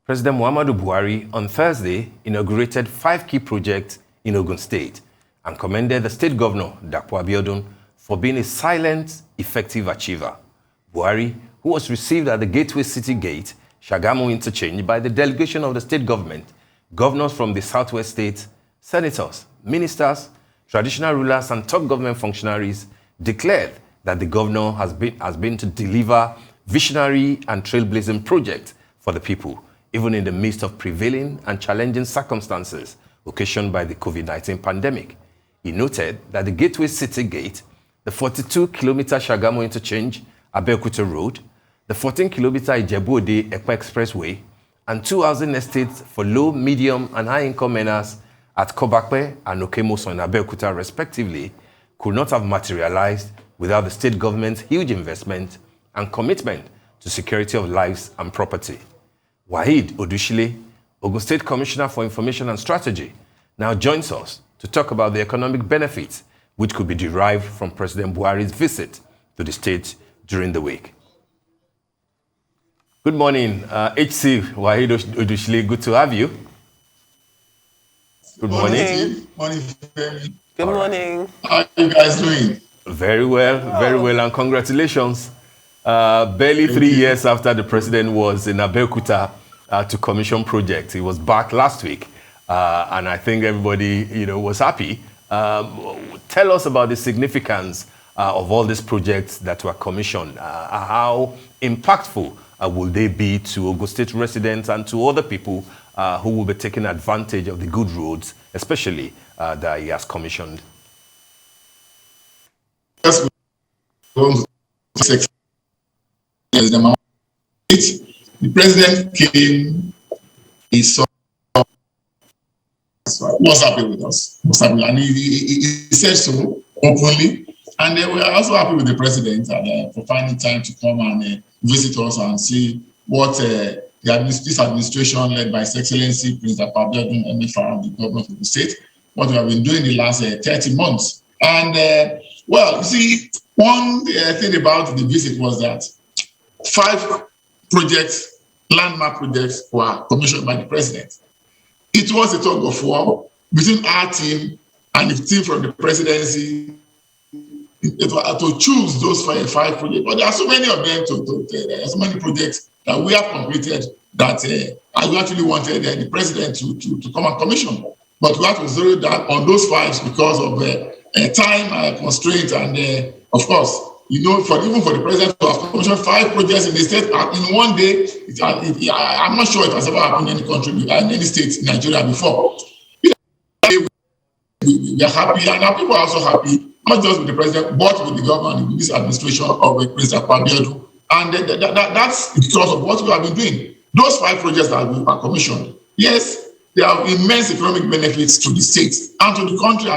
President Muhammadu Buhari on Thursday inaugurated 5 key projects in Ogun State and commended the state governor, Abiodun, for being a silent, effective achiever. Buhari, who was received at the Gateway City Gate, Shagamu Interchange, by the delegation of the state government, governors from the southwest states, senators, ministers, traditional rulers, and top government functionaries, declared that the governor has been to deliver visionary and trailblazing projects for the people, even in the midst of prevailing and challenging circumstances occasioned by the COVID-19 pandemic. He noted that the Gateway City Gate, the 42-kilometer Shagamu Interchange, Abeokuta Road, the 14-kilometer Ijebu-Ode Ekpa Expressway, and 2 housing estates for low, medium, and high-income earners at Kobakpe and Okemoso in Abeokuta, respectively, could not have materialized without the state government's huge investment and commitment to security of lives and property. Waheed Odusile, Ogun State Commissioner for Information and Strategy, now joins us to talk about the economic benefits which could be derived from President Buhari's visit to the state during the week. Good morning, HC Waheed Odusile. Good to have you. Good morning. Morning. Good morning. How are you guys doing? Very well, and congratulations. Barely 3 years after the president was in Abeokuta to commission projects. He was back last week, and I think everybody, was happy. Tell us about the significance of all these projects that were commissioned. How impactful will they be to Ogun State residents and to other people who will be taking advantage of the good roads, especially that he has commissioned? Yes, the president came, he saw, was happy with us, and he said so openly. And we are also happy with the president for finding time to come and visit us and see what this administration led by His Excellency President Abiodun, MFR, the governor of the state, what we have been doing the last 30 months. And well, you see, one thing about the visit was that 5 projects, landmark projects, were commissioned by the president. It was a tug of war between our team and the team from the presidency to choose those 5 projects. But there are so many of them, there are so many projects that we have completed that I actually wanted the president to come and commission. But we have to zero down on those 5 because of time constraints and, of course, even for the president to have commissioned 5 projects in the state in one day, I'm not sure it has ever happened in any country, in any state in Nigeria before. We are happy, and our people are also happy, not just with the president, but with the government, with this administration of President Abiodun. And that's because of what we have been doing. Those 5 projects that we are commissioned, yes, they have immense economic benefits to the state and to the country.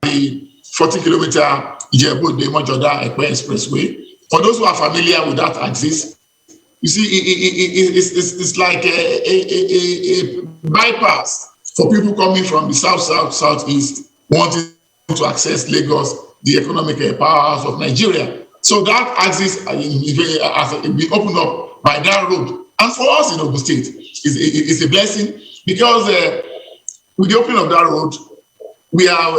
The 40-kilometer Ijebu-Ode Ekpa Expressway. For those who are familiar with that axis, you see, it's like a bypass for people coming from the southeast, wanting to access Lagos, the economic powerhouse of Nigeria. So that axis has been opened up by that road. And for us in Ogun State, it's a blessing because with the opening of that road, we have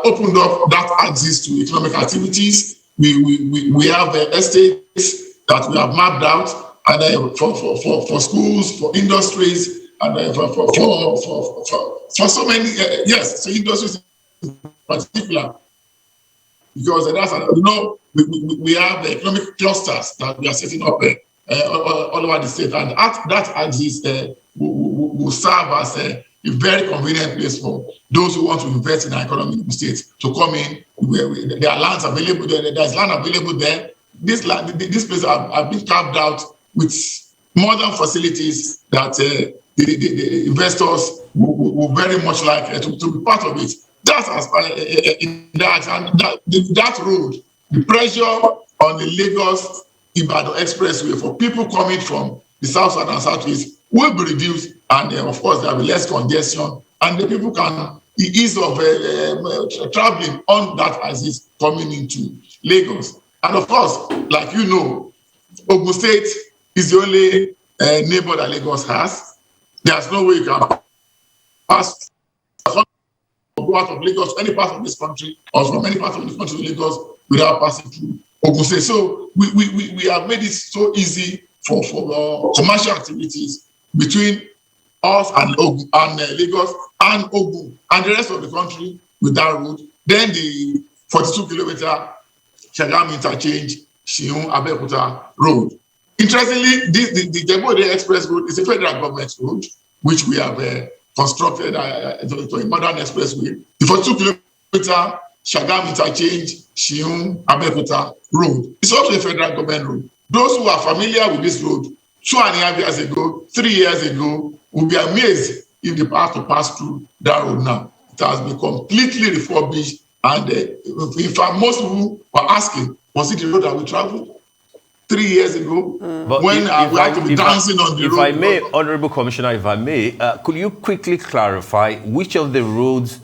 opened up that axis to economic activities. We have estates that we have mapped out, and for schools, for industries, and for so many so industries in particular, because that's we have the economic clusters that we are setting up all over the state, and that axis will serve as a very convenient place for those who want to invest in our economy in the state to come in. There are lands available there. There's land available there. This place have been carved out with modern facilities that the investors will very much like to be part of it. That's in that, and that road, the pressure on the Lagos-Ibadan Expressway for people coming from the south and southeast will be reduced, and of course there will be less congestion, and the people can ease of traveling on that as it's coming into Lagos. And of course, like Ogun State is the only neighbor that Lagos has. There's no way you can pass or go out of Lagos, any part of this country, or from any part of this country to Lagos without passing through Ogun State. So we have made it so easy for commercial activities between us and Ogun, and Lagos and Ogun and the rest of the country with that road. Then the 42-kilometer Shagamu interchange, Shiun Abeokuta road. Interestingly, the Ijebu-Ode Express Road is a federal government road, which we have constructed to a modern expressway. The 42-kilometer Shagamu interchange, Shiun Abeokuta road is also a federal government road. Those who are familiar with this road 2.5 years ago, 3 years ago, will be amazed if they have to pass through that road now. It has been completely refurbished, and in fact, most people were asking, was it the road that we traveled 3 years ago? But when we had to be dancing on the road? If I may, Honorable Commissioner, if I may, could you quickly clarify which of the roads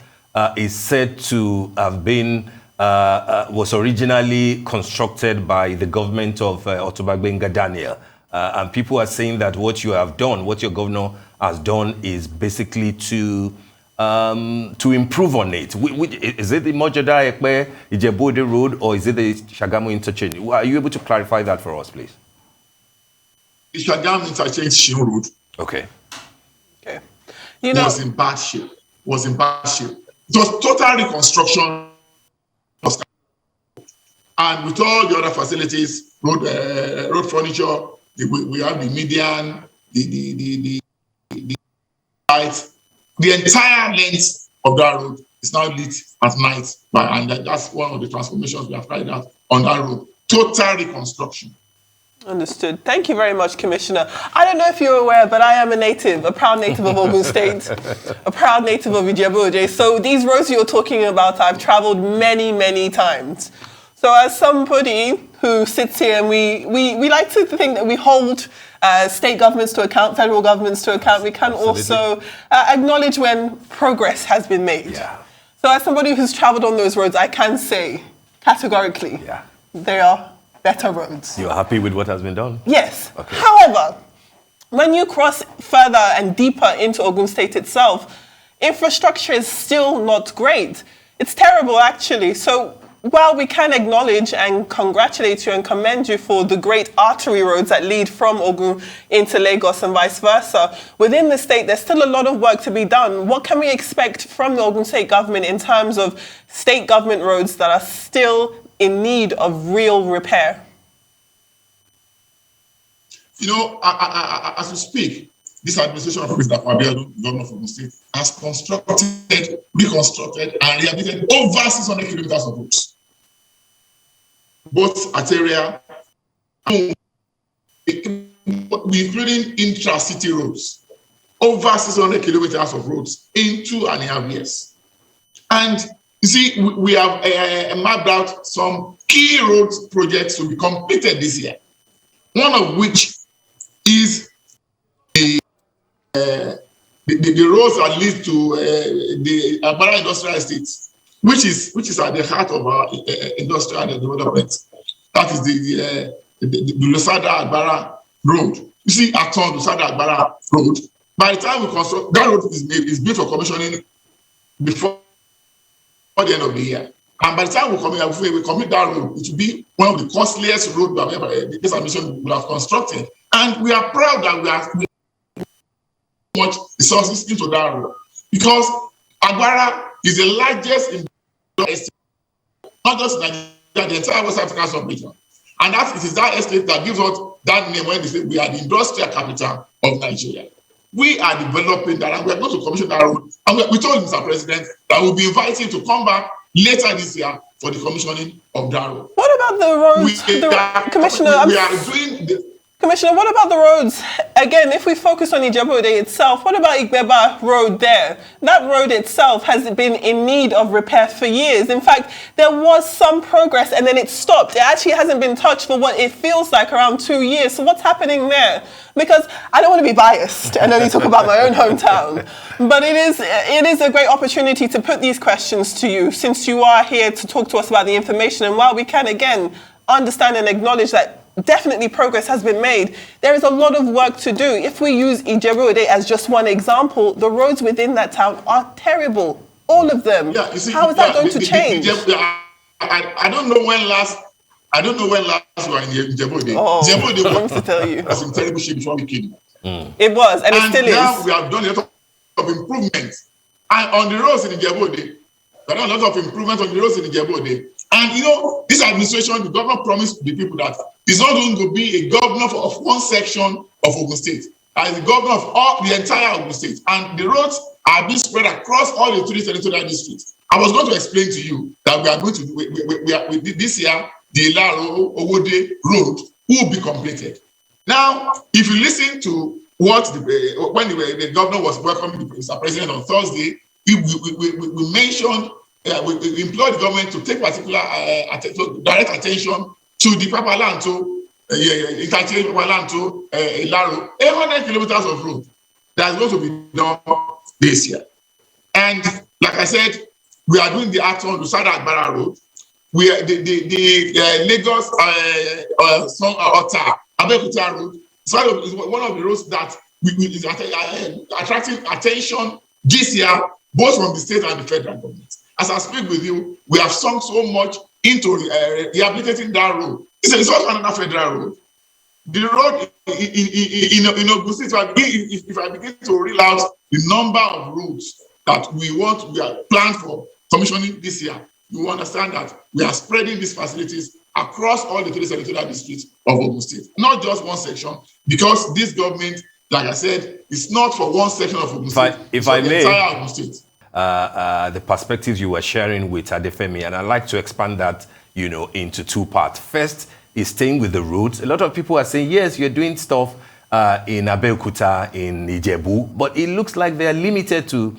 is said to have been was originally constructed by the government of Otobagbenga Daniel? And people are saying that what you have done, what your governor has done, is basically to improve on it. Is it the Mojoda Ekpe Ijebu-Ode Road, or is it the Shagamu interchange? Are you able to clarify that for us, please? The Shagamu interchange Shiun Road. Okay. Okay. Was in bad shape. It was total reconstruction. And with all the other facilities, road furniture, we have the median, the lights. The entire length of that road is now lit at night, and that's one of the transformations we have carried out on that road. Total reconstruction. Understood. Thank you very much, Commissioner. I don't know if you're aware, but I am a proud native of Ogun State, a proud native of Ijebu-Ode. So these roads you're talking about, I've traveled many, many times. So as somebody who sits here, and we like to think that we hold state governments to account, federal governments to account, we can also acknowledge when progress has been made. Yeah. So as somebody who's traveled on those roads, I can say categorically, they are better roads. You're happy with what has been done? Yes. Okay. However, when you cross further and deeper into Ogun State itself, infrastructure is still not great. It's terrible, actually. So while we can acknowledge and congratulate you and commend you for the great artery roads that lead from Ogun into Lagos and vice versa, within the state, there's still a lot of work to be done. What can we expect from the Ogun State government in terms of state government roads that are still in need of real repair? You know, as we speak, this administration of Mr. Abiodun, governor of Ogun State, has constructed, reconstructed, and rehabilitated over 600 kilometers of roads, both arterial, including intra-city roads, over 600 kilometers of roads in 2.5 years. And you see, we have mapped out some key roads projects to be completed this year, one of which is the roads that lead to the Agbara Industrial Estate, which is at the heart of our industrial development. That is the Lusada Agbara Road. You see, Aton Lusada Agbara Road. By the time we construct, that road is built for commissioning before the end of the year. And by the time we commit that road, it will be one of the costliest roads this administration will have constructed. And we are proud that we have much resources into that road, because Agbara is the largest industrial estate, not just in Nigeria, the entire West African sub-region. And it is that estate that gives us that name when they say we are the industrial capital of Nigeria. We are developing that, and we are going to commission that road. And we told Mr. President that we'll be inviting to come back later this year for the commissioning of that road. What about the roads, Commissioner, what about the roads? Again, if we focus on Ijebu-Ode itself, what about Igbeba Road there? That road itself has been in need of repair for years. In fact, there was some progress and then it stopped. It actually hasn't been touched for what it feels like around 2 years. So what's happening there? Because I don't want to be biased and only talk about my own hometown, but it is a great opportunity to put these questions to you, since you are here to talk to us about the information. And while we can, again, understand and acknowledge that definitely progress has been made. There is a lot of work to do. If we use Ijebu-Ode as just one example, the roads within that town are terrible. All of them. Yeah, you see, how is that going to change? I don't know when last you were in Ijebu-Ode. Oh, Ijebu-Ode I want to tell you. was in terrible shape before we came. It was, and it still now is. we have done a lot of improvements. And on the roads in Ijebu-Ode, we have done a lot of improvements on the roads in Ijebu-Ode. And you know, this administration, the governor promised the people that he's not going to be a governor of one section of Ogun State. As the governor of the entire Ogun State. And the roads are being spread across all the 3 territorial districts. I was going to explain to you that we are going to, this year, the Ilaro Owode road will be completed. Now, if you listen to what when the governor was welcoming the president on Thursday, we mentioned, we implored the government to take particular direct attention to the Papa land, to Ilaro, 100 kilometers of road that's going to be done this year. And like I said, we are doing the action on the Sada Agbara Road. We are the Lagos Abeokuta Road. Is one of the roads that is attracting attention this year, both from the state and the federal government. As I speak with you, we have sunk so much into rehabilitating that road. It's also another federal road. The road in Ogun State, if I begin to reel out the number of roads that we are planned for commissioning this year, you will understand that we are spreading these facilities across all the 3 territorial districts of Ogun State, not just one section, because this government, like I said, is not for one section of Ogun State. If I may, entire Ogun State. The perspectives you were sharing with Adefemi, and I'd like to expand that, into 2 parts. First is staying with the roads. A lot of people are saying, yes, you're doing stuff in Abeokuta, in Ijebu, but it looks like they're limited to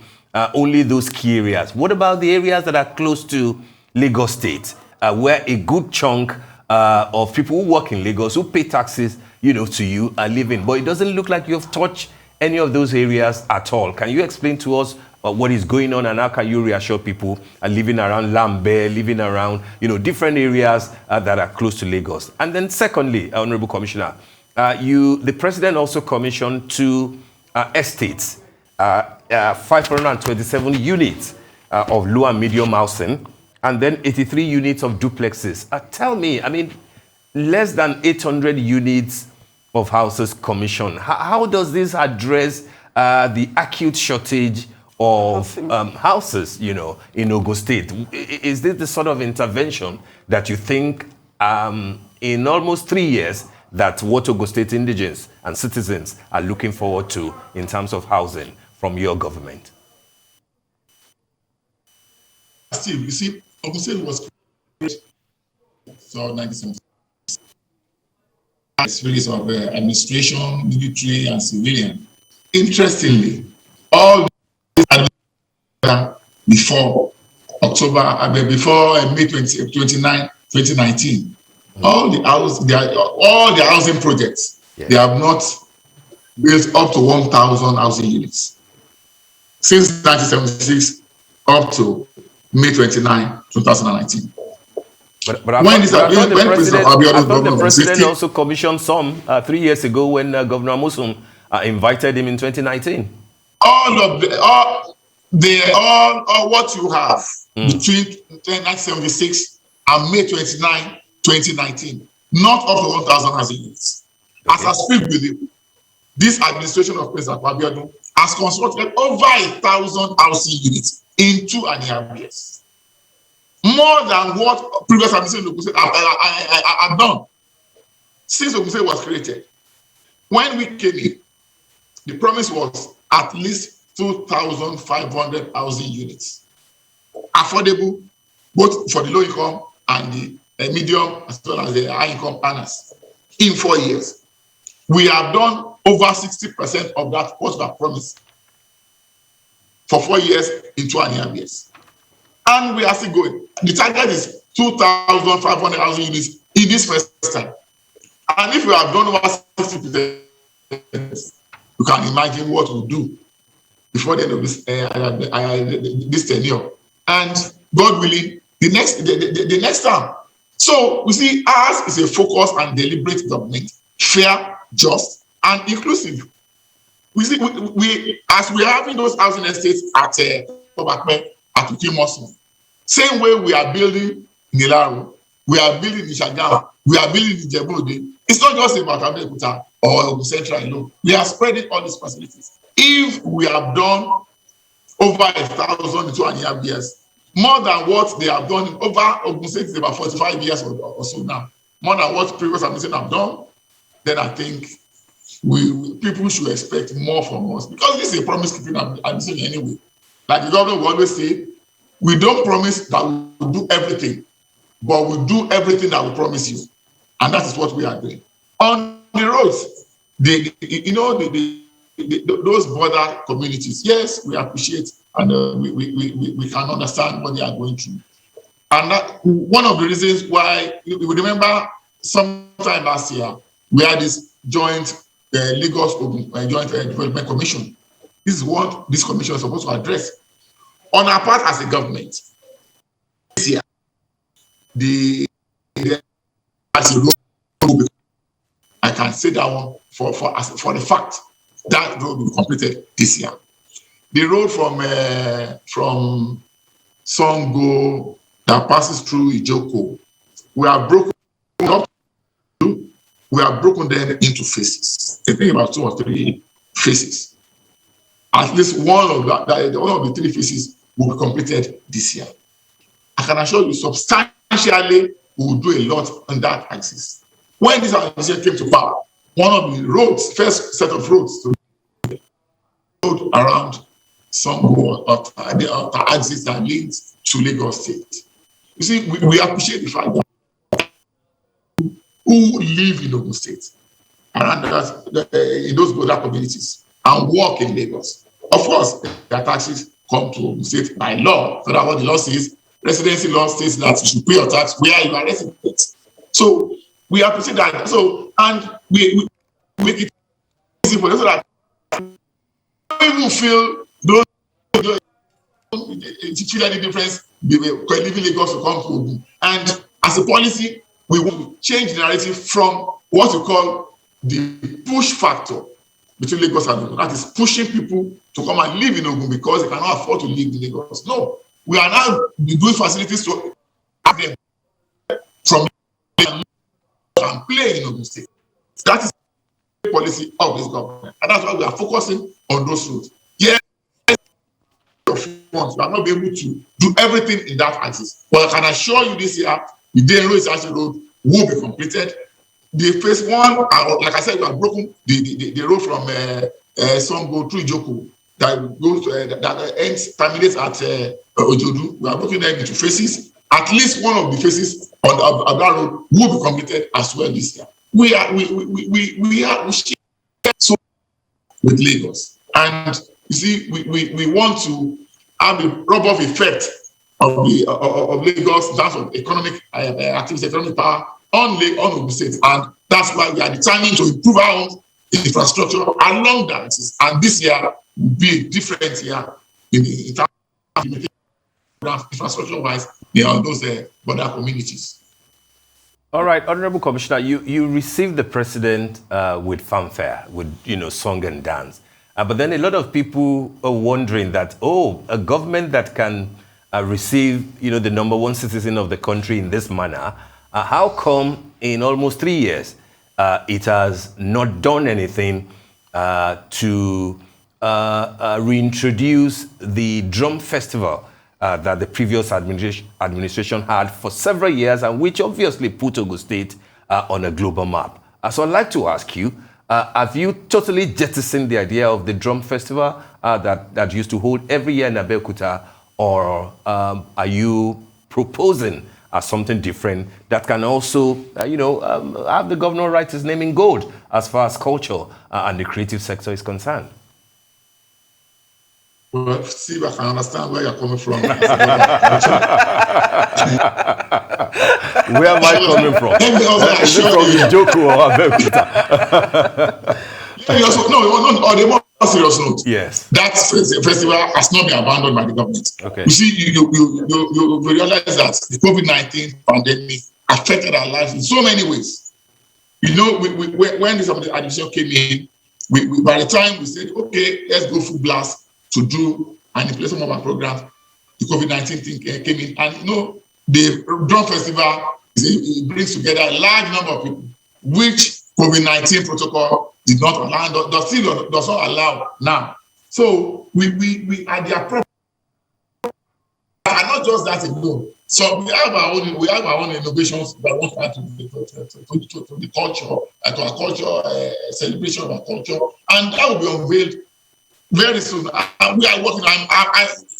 only those key areas. What about the areas that are close to Lagos State, where a good chunk of people who work in Lagos, who pay taxes, to you, are living? But it doesn't look like you've touched any of those areas at all. Can you explain to us what is going on, and how can you reassure people living around Lambe, living around, different areas that are close to Lagos? And then secondly, Honorable Commissioner, the President also commissioned 2 estates, 527 units of low and medium housing, and then 83 units of duplexes. Tell me, less than 800 units of houses commissioned. How does this address the acute shortage of houses, in Ogun State? Is this the sort of intervention that you think in almost 3 years that what Ogun State indigents and citizens are looking forward to in terms of housing from your government? Steve, you see, Ogun State was created so 1976. Series of administration, military, and civilian. Interestingly, all before May 29, 2019, all the housing projects, they have not built up to 1,000 housing units since 1976 up to May 29, 2019. But I thought the president also commissioned some 3 years ago when Governor Amosun invited him in 2019. All what you have between 1976 and May 29, 2019, not up to 1,000 housing units. As I speak with you, this administration of President Abiodun has constructed over 1,000 housing units in 2.5 years. More than what previous administration of Ogun State have done since Ogun State was created. When we came in, the promise was at least 2,500 housing units, affordable both for the low income and the medium as well as the high income earners in 4 years. We have done over 60% of that what we have promised for 4 years in 2.5 years. And we are still going. The target is 2,500 housing units in this first time. And if we have done over 60%, you can imagine what we'll do before the end of this tenure. And God willing, the next time, So we see ours is a focused and deliberate government, fair, just, and inclusive. We see we as we are having those housing estates at Obakme, at Ukimosu, same way we are building in Ilaro, we are building in Shagam, we are building in Jebode. It's not just about Abeokuta or Ogun Central alone. We are spreading all these facilities. If we have done over 1,200 years, more than what they have done over Ogun State is about 45 years or so now, more than what previous administration have done, then I think people should expect more from us, because this is a promise-keeping administration anyway. Like the government will always say, we don't promise that we will do everything, but we do everything that we promise you, and that is what we are doing. On the roads, those border communities, yes, we appreciate and we can understand what they are going through. And that, one of the reasons why, you remember sometime last year, we had this joint Lagos Joint Development Commission. This is what this commission is supposed to address. On our part as a government, this year, I can say that one for the fact that road will be completed this year. The road from Songo that passes through Ijoko, we have broken them into phases. I think about 2 or 3 phases. At least one of the 3 phases will be completed this year. I can assure you, substantially, we will do a lot on that axis. When this administration came to power, one of the roads, first set of roads, to road around Songo or the axis that leads to Lagos State. You see, we appreciate the fact that who live in Ogun State, around in those border communities, and work in Lagos. Of course, their taxes come to Ogun State by law. So that's what the law says. Residency law states that you should pay your tax where you are resident. So we appreciate that. So, and we make it easy for them so that people feel feel any difference leaving Lagos to come to Ogun. And as a policy, we want to change the narrative from what we call the push factor between Lagos and Ogun. That is pushing people to come and live in Ogun because they cannot afford to live in Lagos. No, we are now doing facilities to have them from and play in Ogun State. That is the policy of this government. And that's why we are focusing on those roads. Yes, we are not be able to do everything in that axis. But I can assure you this year, the Denro Road will be completed. The phase 1, like I said, we have broken the road from Songo through Ijoko that goes that terminates at Ojodu. We are broken them into phases. At least one of the phases on that road will be completed as well this year. We share so with Lagos, and you see, we want to have the rub-off effect of Lagos in terms of economic activity, economic power on Ogun State, and that's why we are determined to improve our own infrastructure along that. And this year will be a different year in terms of infrastructure-wise on those border communities. All right, Honorable Commissioner, you received the president with fanfare, with song and dance, but then a lot of people are wondering that a government that can receive the #1 citizen of the country in this manner, how come in almost 3 years it has not done anything to reintroduce the drum festival that the previous administration had for several years, and which obviously put Ogun State on a global map? So I'd like to ask you, have you totally jettisoned the idea of the drum festival that used to hold every year in Abeokuta, or are you proposing something different that can also, have the governor write his name in gold as far as culture and the creative sector is concerned? Well, see if I can understand where you're coming from. Where am I coming from? Let me also assure you. Ijoko or Abeokuta? On a more serious note, yes, that festival has not been abandoned by the government. Okay. You see, you realize that the COVID-19 pandemic affected our lives in so many ways. When this administration came in, by the time we said, okay, let's go full blast to do and implement some of our programs, the COVID-19 thing came in. And the drum festival, it brings together a large number of people, which COVID-19 protocol did not allow, does not allow now. So we are the appropriate, and not just that alone. So we have our own innovations that want to add to the culture, to our culture, celebration of our culture, and that will be unveiled very soon. We are working.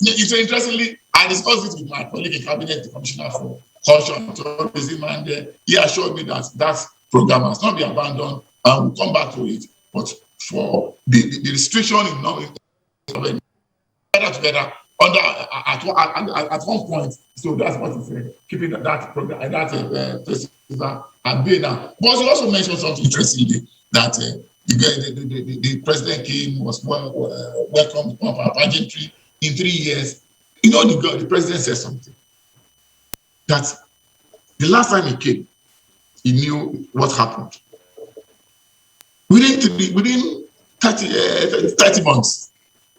Interestingly, I discussed it with my colleague in cabinet, the Commissioner for Culture and Tourism, and he assured me that that program has not been abandoned, and we'll come back to it. But for the restriction in together under at one point, so that's what he said, keeping that program, that festival at bay now. But he also mentioned something interesting that the president came, was welcomed on our pageantry in 3 years. The president said something that the last time he came, he knew what happened. Within 30 months,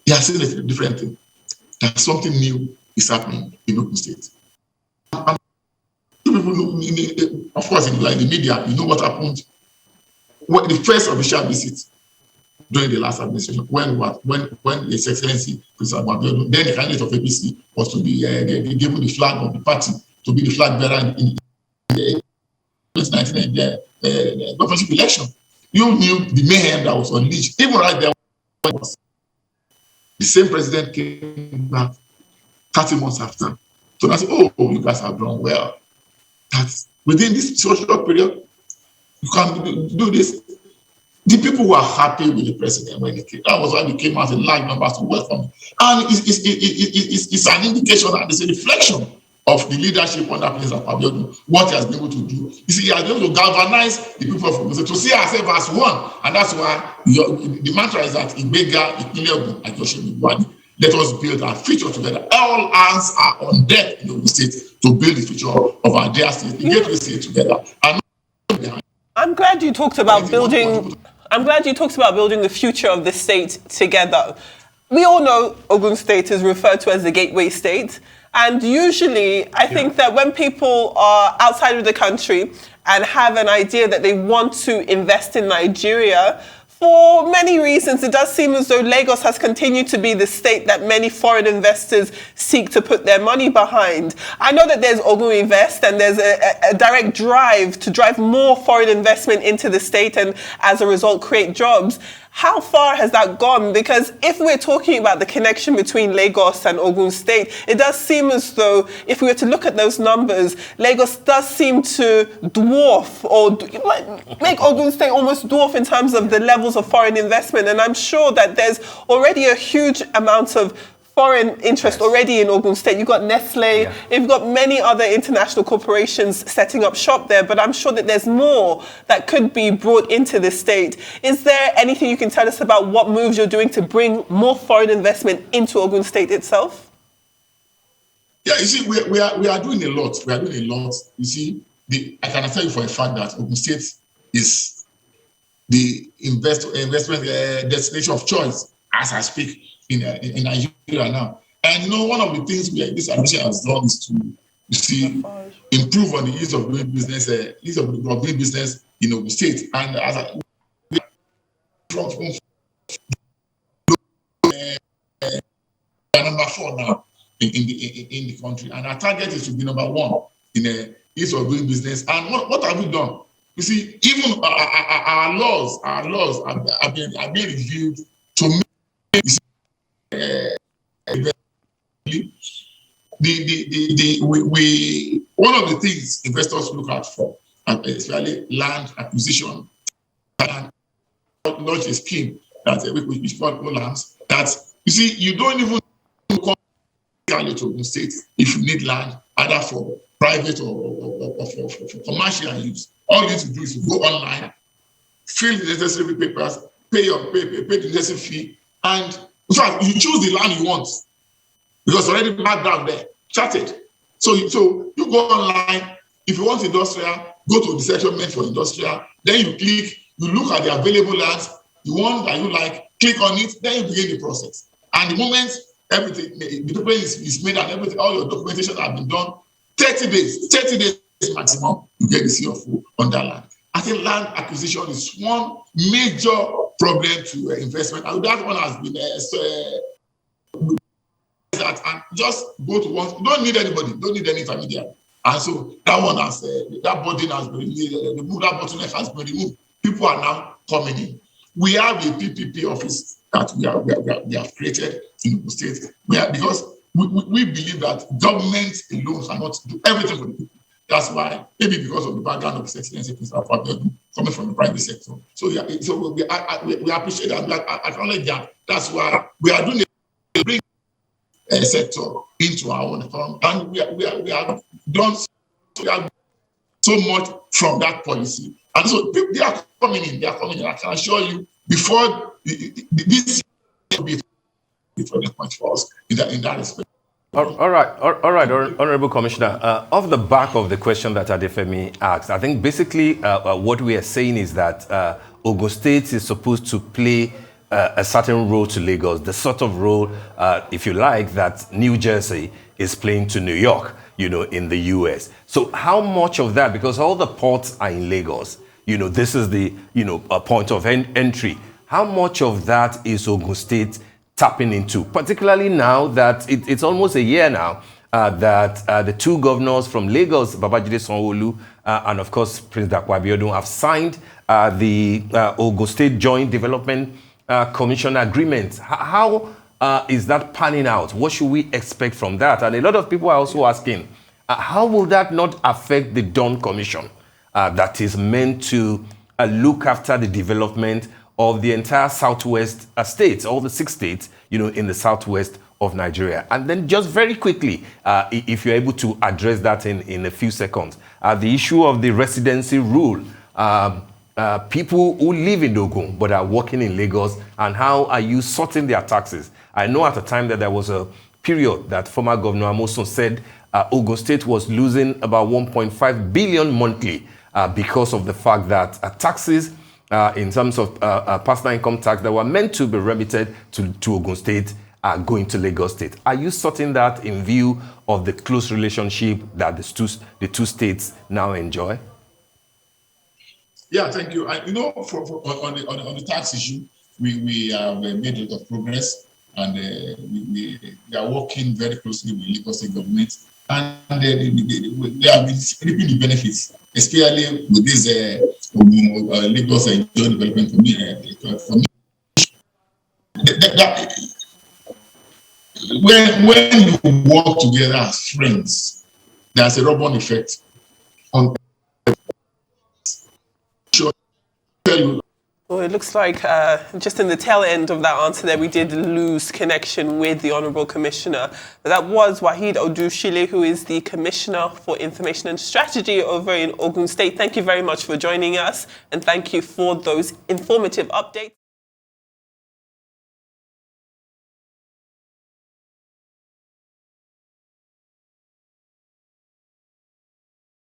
he has seen a different thing. That something new is happening in Ogun State. And people know, of course, in the media, you know what happened. The first official visit during the last administration, when His Excellency President Abiodun, then the candidate of APC, was to be given the flag of the party, to be the flag bearer in the 2019 governorship election. You knew the mayhem that was unleashed. Even right there, the same president came back 30 months after. So I said, oh, you guys have done well. That within this short period, you can do this. The people were happy with the president when he came. That was why we came out in large numbers to welcome him. And it's an indication and it's a reflection of the leadership under President Abiodun, what he has been able to do. You see, he has been able to galvanize the people of Ogun State to see ourselves as one. And that's why the mantra is that Ibega, Ipileogun, and Buhari, let us build our future together. All hands are on deck in Ogun State to build the future of our dear state. The gateway state together. I'm glad you talked about building the future of the state together. We all know Ogun State is referred to as the gateway state. And usually, I think that when people are outside of the country and have an idea that they want to invest in Nigeria, for many reasons, it does seem as though Lagos has continued to be the state that many foreign investors seek to put their money behind. I know that there's Ogun Invest and there's a direct drive to drive more foreign investment into the state and as a result create jobs. How far has that gone? Because if we're talking about the connection between Lagos and Ogun State, it does seem as though if we were to look at those numbers, Lagos does seem to dwarf or make Ogun State almost dwarf in terms of the levels of foreign investment. And I'm sure that there's already a huge amount of foreign interest already in Ogun State. You've got Nestle, you've got many other international corporations setting up shop there, but I'm sure that there's more that could be brought into the state. Is there anything you can tell us about what moves you're doing to bring more foreign investment into Ogun State itself? Yeah, you see, we are doing a lot. We are doing a lot. You see, I can tell you for a fact that Ogun State is the investment destination of choice as I speak in Nigeria now. And one of the things this administration has done is to improve on the ease of doing business, in Ogun State. And as number 4 now in the country, and our target is to be number 1 in the ease of doing business. And what have we done? You see, even our laws are being reviewed to make one of the things investors look out for, especially land acquisition, and launch a scheme that which called lands. That you see, you don't even come to Ogun State if you need land, either for private or for commercial use. All you need to do is to go online, fill the necessary papers, pay the necessary fee, and in fact, you choose the land you want because already marked down there, charted. So you go online, If you want industrial, go to the section meant for industrial. Then you click, you look at the available lands, the one that you like, click on it, then you begin the process. And the moment everything, the document is made and everything, all your documentation has been done, 30 days maximum, you get the CFO on that land. I think land acquisition is one major problem to investment, and that one has been and just go to one. You don't need anybody, don't need any intermediary, and so that one has that burden has been removed, that bottleneck has been removed. People are now coming in. We have a PPP office that we have created in Ogun State, because we believe that government alone cannot do everything for the people. That's why, maybe because of the background of His Excellency Mr. Abiodun coming from the private sector. So we appreciate that, we acknowledge that. That's why we are doing a bring sector into our own economy, and we have done so much from that policy. And so they are coming in. I can assure you, before this will be for the point for us in that respect. All right, Honorable Commissioner. Off the back of the question that Adefemi asked, I think basically what we are saying is that Ogun State is supposed to play a certain role to Lagos, the sort of role, if you like, that New Jersey is playing to New York, in the US. So how much of that, because all the ports are in Lagos, this is the, a point of entry. How much of that is Ogun State tapping into, particularly now that it's almost a year now that the two governors from Lagos, Babajide Sanwo-Olu and of course Prince Dapo Abiodun, have signed the Ogun State Joint Development Commission agreement. How is that panning out? What should we expect from that? And a lot of people are also asking, how will that not affect the Dawn Commission that is meant to look after the development of the entire southwest states, all the 6 states, in the southwest of Nigeria? And then just very quickly, if you're able to address that in a few seconds, the issue of the residency rule, people who live in Ogun but are working in Lagos, and how are you sorting their taxes? I know at the time that there was a period that former Governor Amosun said Ogun State was losing about 1.5 billion monthly because of the fact that taxes in terms of personal income tax that were meant to be remitted to Ogun State are going to Lagos State. Are you sorting that in view of the close relationship that the two states now enjoy? Yeah, thank you. On the tax issue, we have made a lot of progress, and we are working very closely with Lagos State government, and they have been reaping the benefits, especially with this Lagos Joint Development for me. When you work together as friends, there's a rub-on effect on. Well, it looks like just in the tail end of that answer there, we did lose connection with the Honourable Commissioner. But that was Waheed Odusile, who is the Commissioner for Information and Strategy over in Ogun State. Thank you very much for joining us, and thank you for those informative updates.